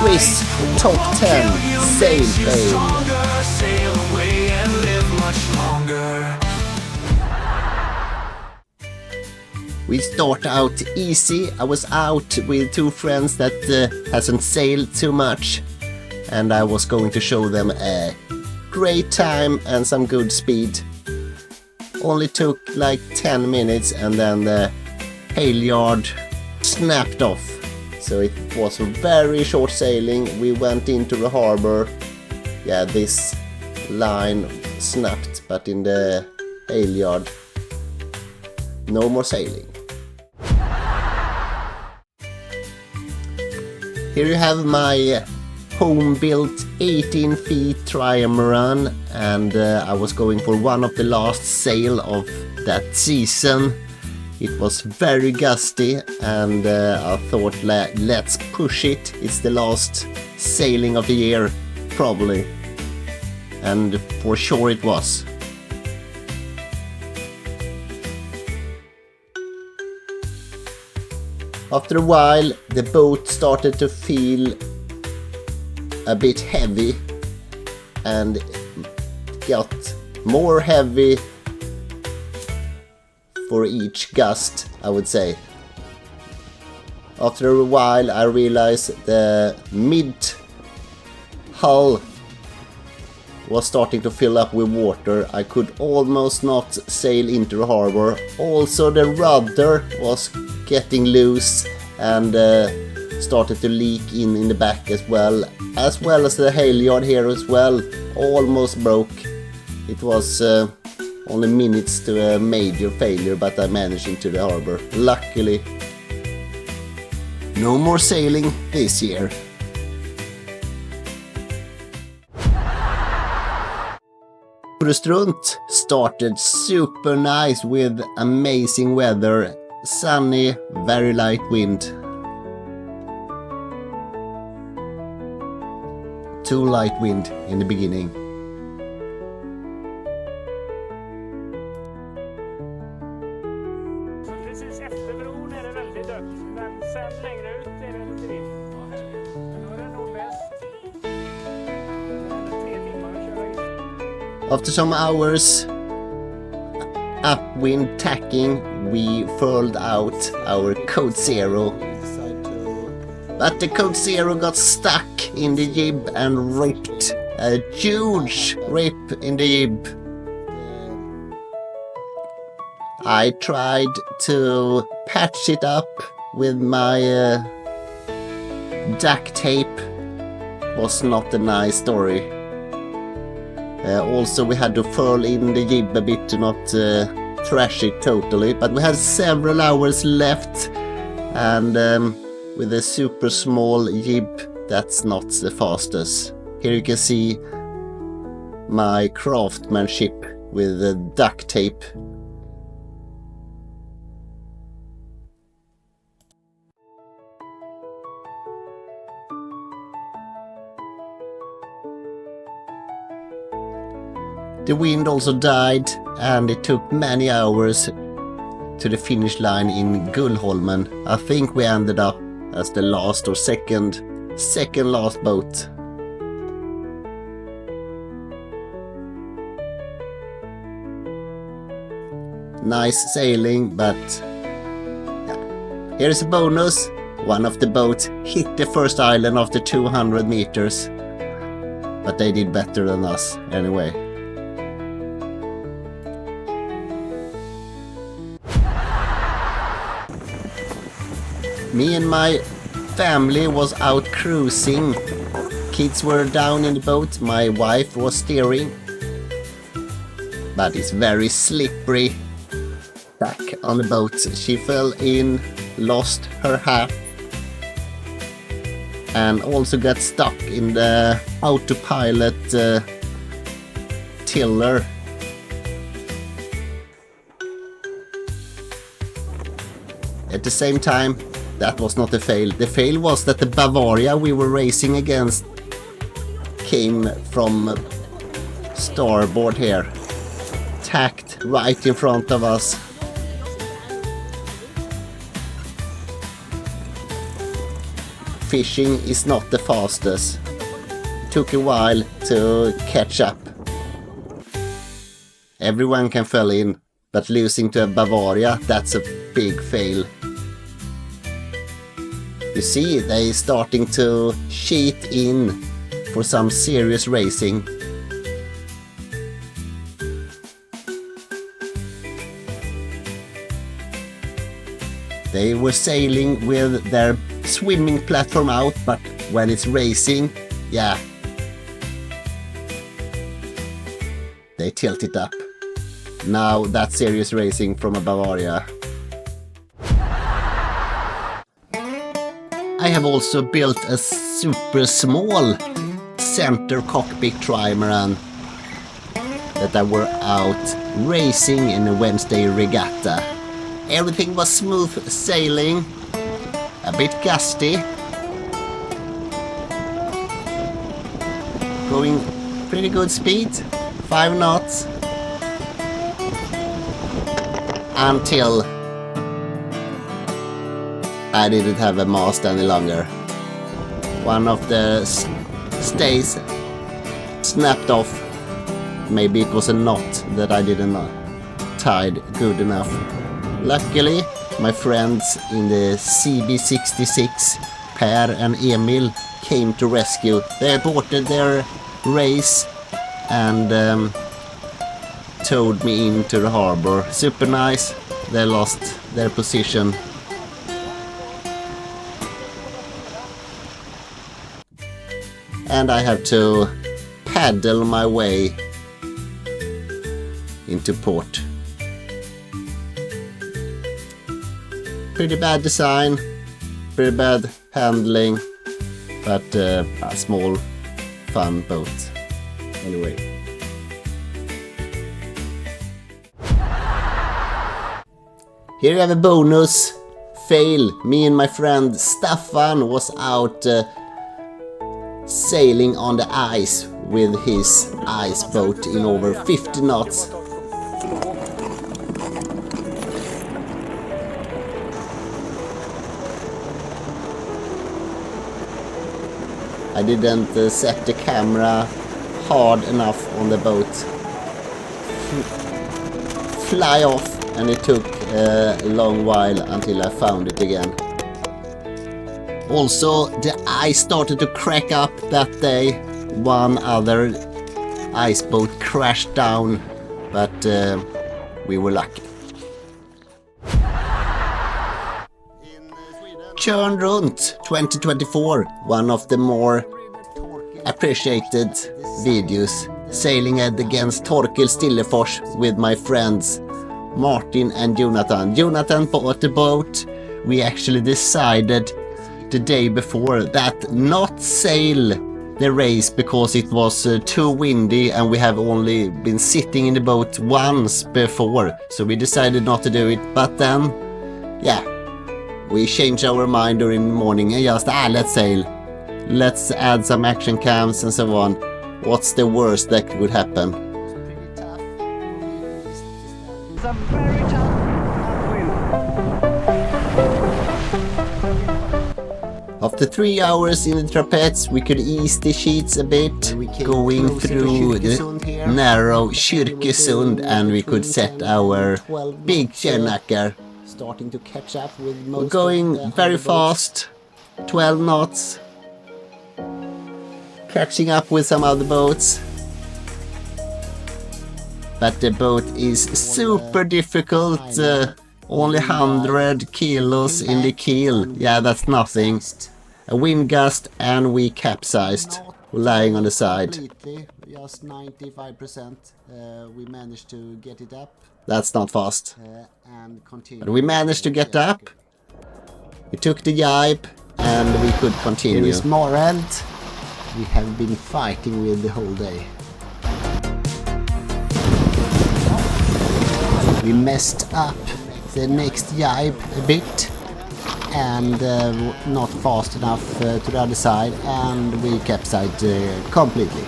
quiz top 10 sail fail. We start out easy. I was out with two friends that hasn't sailed too much, and I was going to show them a great time and some good speed. Only took like 10 minutes and then the halyard snapped off. So it was a very short sailing. We went into the harbor. Yeah, this line snapped, but in the halyard, no more sailing. Here you have my home-built 18 feet trimaran, and I was going for one of the last sail of that season. It was very gusty, and I thought let's push it. It's the last sailing of the year, probably. And for sure it was. After a while, the boat started to feel a bit heavy and got more heavy for each gust, I would say. After a while, I realized the mid-hull was starting to fill up with water. I could almost not sail into the harbor. Also, the rudder was getting loose and started to leak in the back as well as the halyard here as well. Almost broke. It was only minutes to a major failure, but I managed into the harbor. Luckily, no more sailing this year. Runt started super nice with amazing weather, sunny, very light wind. Too light wind in the beginning. Precis efter bron är det väldigt dött, men sen längre ut är det lite vind. Men nu är det nordväst. Det är 3 timmar att köra in. After some hours upwind tacking, we furled out our code zero. But the code zero got stuck in the jib and ripped a huge rip in the jib. I tried to patch it up with my duct tape. Was not a nice story. Also, we had to furl in the jib a bit to not thrash it totally, but we had several hours left, and with a super small jib, that's not the fastest. Here you can see my craftsmanship with the duct tape. The wind also died, and it took many hours to the finish line in Gullholmen. I think we ended up as the last or second last boat. Nice sailing, but yeah. Here's a bonus. One of the boats hit the first island after 200 meters, but they did better than us anyway. Me and my family was out cruising. Kids were down in the boat, my wife was steering. But it's very slippery back on the boat. She fell in, lost her hat, and also got stuck in the autopilot tiller. At the same time, that was not a fail. The fail was that the Bavaria we were racing against came from starboard here, tacked right in front of us. fishing is not the fastest. It took a while to catch up. Everyone can fall in, but losing to Bavaria, that's a big fail. You see, they starting to cheat in for some serious racing. They were sailing with their swimming platform out, but when it's racing, yeah, they tilt it up. Now that's serious racing from a Bavaria. I have also built a super small center cockpit trimaran that I were out racing in a Wednesday regatta. Everything was smooth sailing, a bit gusty, going pretty good speed, 5 knots, until I didn't have a mast any longer. One of the stays snapped off. Maybe it was a knot that I didn't tied good enough. Luckily, my friends in the CB66, Per and Emil, came to rescue. They aborted their race and towed me into the harbor. Super nice. They lost their position. And I have to paddle my way into port. Pretty bad design, pretty bad handling, but a small fun boat. Anyway. Here you have a bonus fail. Me and my friend Staffan was out sailing on the ice with his ice boat in over 50 knots. I didn't set the camera hard enough on the boat. Fly off, and it took a long while until I found it again. Also, the ice started to crack up that day. One other ice boat crashed down, but we were lucky. Tjörn Runt 2024, one of the more appreciated videos, sailing against Torkel Stillefors with my friends Martin and Jonathan. Jonathan bought the boat. We actually decided the day before that not sail the race because it was too windy and we have only been sitting in the boat once before, so we decided not to do it. But then, yeah, we changed our mind during the morning and just, let's sail. Let's add some action cams and so on. What's the worst that could happen? Some very tough wind. After 3 hours in the trapeze, we could ease the sheets a bit, going through the narrow Kyrkesund, and we could set our big Tjörnackar. Starting to catch up with most. We're going very fast, 12 knots, catching up with some other boats. But the boat is super difficult, only 100 kilos in the keel. Yeah, that's nothing. A wind gust and we capsized, lying on the side. Just 95%, we managed to get it up. That's not fast. But we managed to get up. We took the jibe and we could continue. Here is Morant. We have been fighting with the whole day. We messed up the next jibe a bit and not fast enough to the other side, and we capsized completely.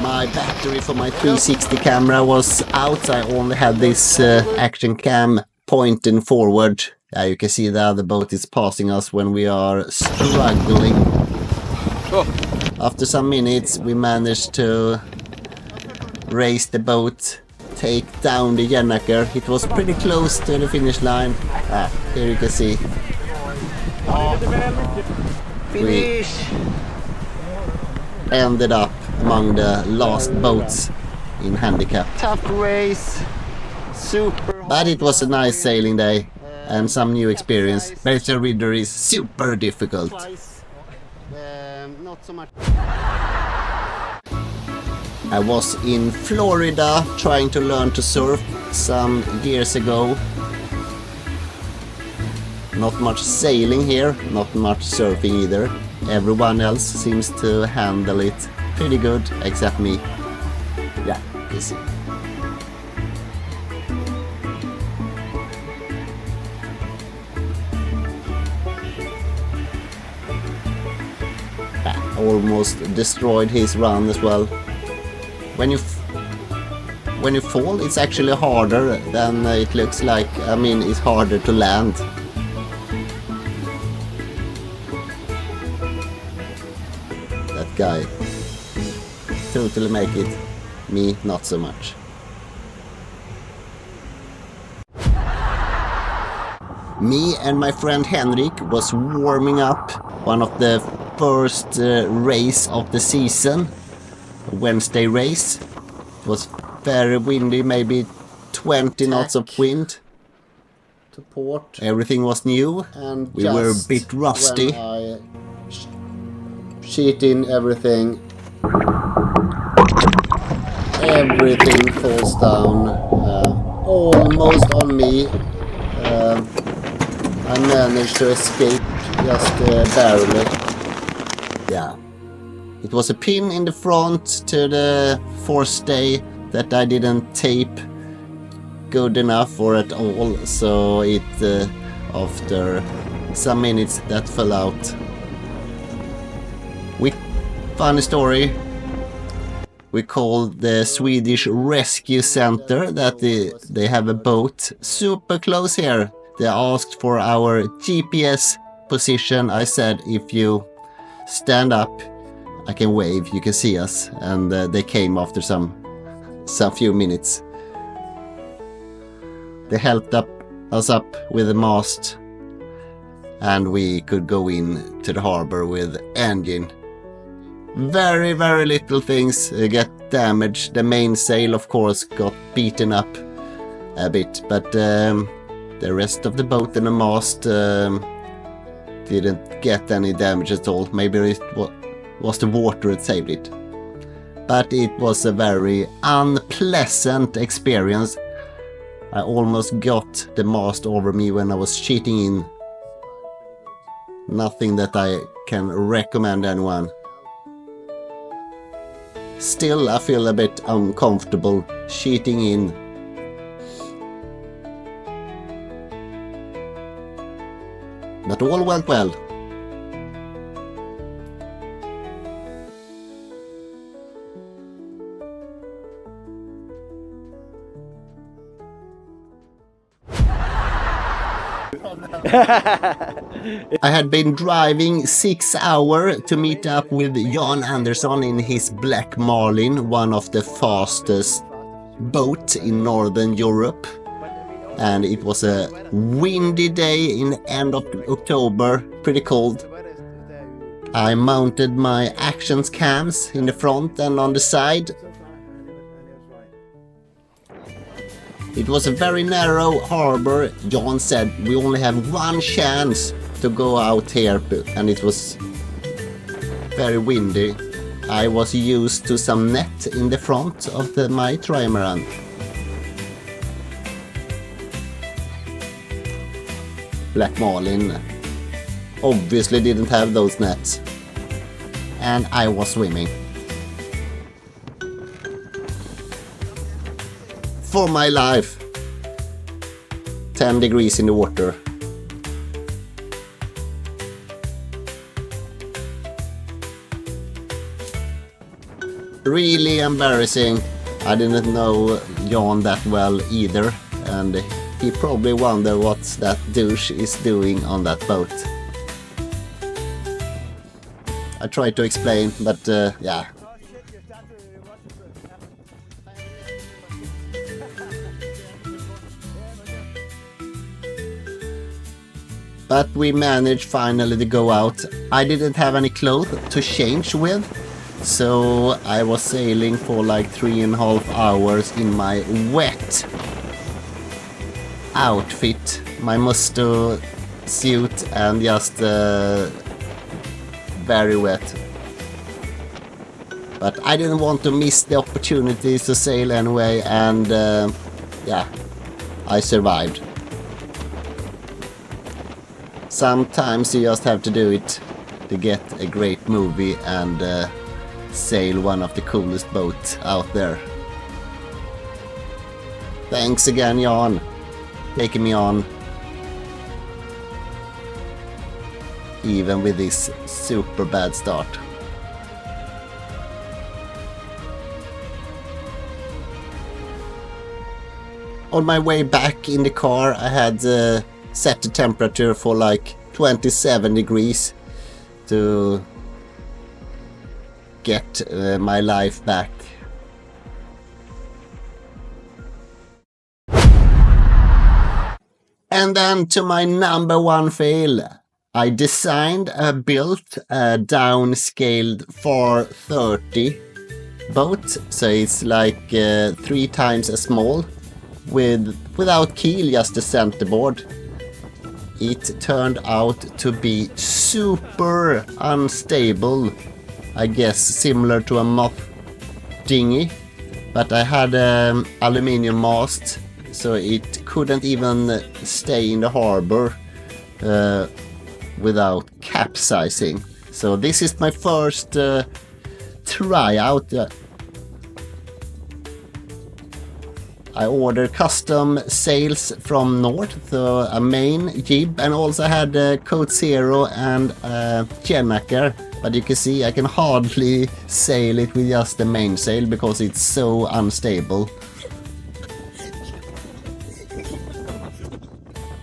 My my battery for my 360 camera was out. I only had this action cam pointing forward. You can see the other boat is passing us when we are struggling. After some minutes we managed to race the boat, take down the Järnacker. It was pretty close to the finish line. Here you can see. We ended up among the last boats in handicap. Tough race, super. But it was a nice sailing day and some new experience. Berkshire River is super difficult. Not so much. I was in Florida trying to learn to surf some years ago. Not much sailing here, not much surfing either. Everyone else seems to handle it pretty good, except me. Yeah, you see. Almost destroyed his run as well. When you fall, it's actually harder than it looks like. I mean, it's harder to land. That guy totally make it. Me, not so much. Me and my friend Henrik was warming up one of the first race of the season, Wednesday race. It was very windy, maybe 20 knots of wind. To port. Everything was new, and we were a bit rusty. When I sheet in everything, everything falls down, almost on me. I managed to escape just barely. Yeah. It was a pin in the front to the forestay that I didn't tape good enough or at all, so it after some minutes that fell out. Funny story. We called the Swedish Rescue Center that they have a boat super close here. They asked for our GPS position. I said, if you stand up, I can wave, you can see us. And they came after some few minutes. They helped us up with the mast, and we could go in to the harbor with engine. Very, very little things get damaged. The mainsail, of course, got beaten up a bit, but the rest of the boat and the mast didn't get any damage at all. Maybe it was the water that saved it. But it was a very unpleasant experience. I almost got the mast over me when I was cheating in. Nothing that I can recommend anyone. Still, I feel a bit uncomfortable cheating in. But all went well. I had been driving 6 hours to meet up with Jan Andersson in his Black Marlin, one of the fastest boats in Northern Europe. And it was a windy day in the end of October, pretty cold. I mounted my action cams in the front and on the side. It was a very narrow harbor. Jan said we only have one chance to go out here, and it was very windy. I was used to some net in the front of my trimaran. Black Marlin obviously didn't have those nets, and I was swimming. For my life. 10 degrees in the water. really embarrassing. I didn't know Jan that well either, and he probably wondered what that douche is doing on that boat. I tried to explain, but yeah. But we managed finally to go out. I didn't have any clothes to change with, so I was sailing for like 3.5 hours in my wet outfit, my Musto suit, and just very wet. But I didn't want to miss the opportunity to sail anyway, and yeah, I survived. Sometimes you just have to do it to get a great movie and sail one of the coolest boats out there. Thanks again, Jan, taking me on, even with this super bad start. On my way back in the car, I had set the temperature for like 27 degrees to get my life back. And then to my number one fail. I designed a built downscaled 430 boat, so it's like 3 times as small, without keel, just the centerboard. It turned out to be super unstable, I guess similar to a moth dinghy, but I had an aluminium mast, so it couldn't even stay in the harbor without capsizing. So this is my first tryout. I ordered custom sails from North, so a main jib, and also had Code Zero and Tjörn. But you can see I can hardly sail it with just the mainsail because it's so unstable.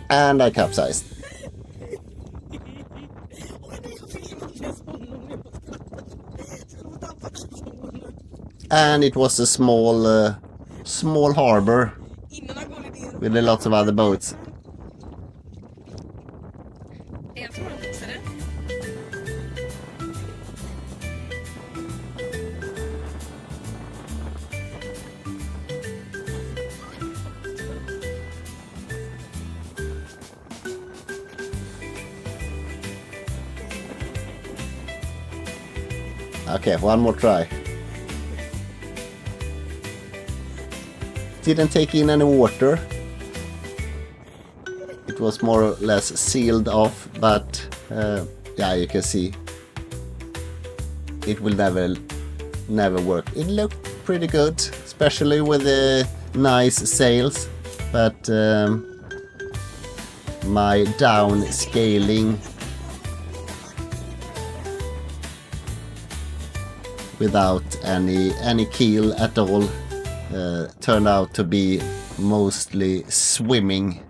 And I capsized. And it was a small harbor with lots of other boats. Okay, one more try. Didn't take in any water. It was more or less sealed off, but yeah, you can see it will never work. It looked pretty good, especially with the nice sails, but my down scaling without any keel at all turned out to be mostly swimming.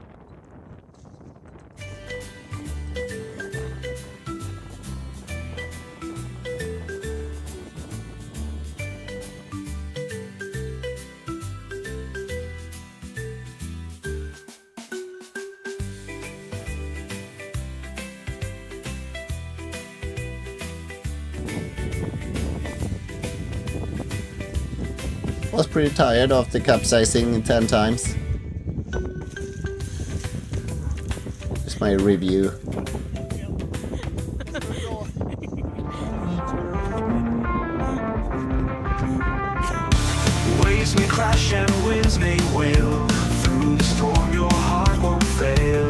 Was pretty tired after capsizing 10 times. It's my review. Waves may crash and winds may wail. Through the storm your heart won't fail.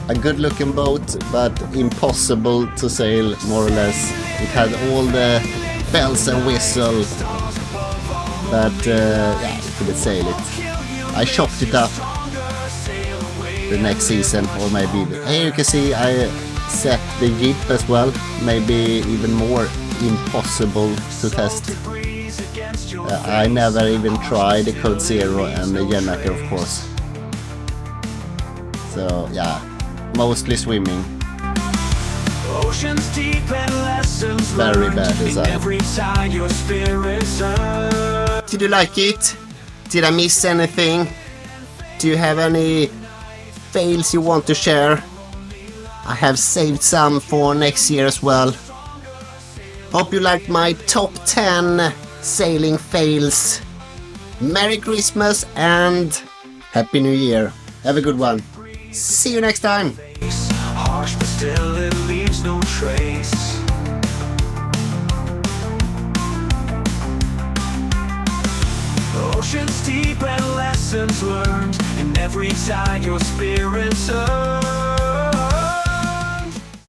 A good looking boat, but impossible to sail, more or less. It had all the bells and whistles, but yeah, you couldn't sail it. I chopped it up the next season, or maybe here you can see I set the jib as well, maybe even more impossible to test. I never even tried the Code Zero and the Gennaker, of course. So yeah, mostly swimming. Very bad design. Did you like it? Did I miss anything? Do you have any fails you want to share? I have saved some for next year as well. Hope you liked my top 10 sailing fails. Merry Christmas and Happy New Year. Have a good one. See you next time. Harsh, but still it leaves no trace. Oceans deep and lessons learned in every tide your spirit serves.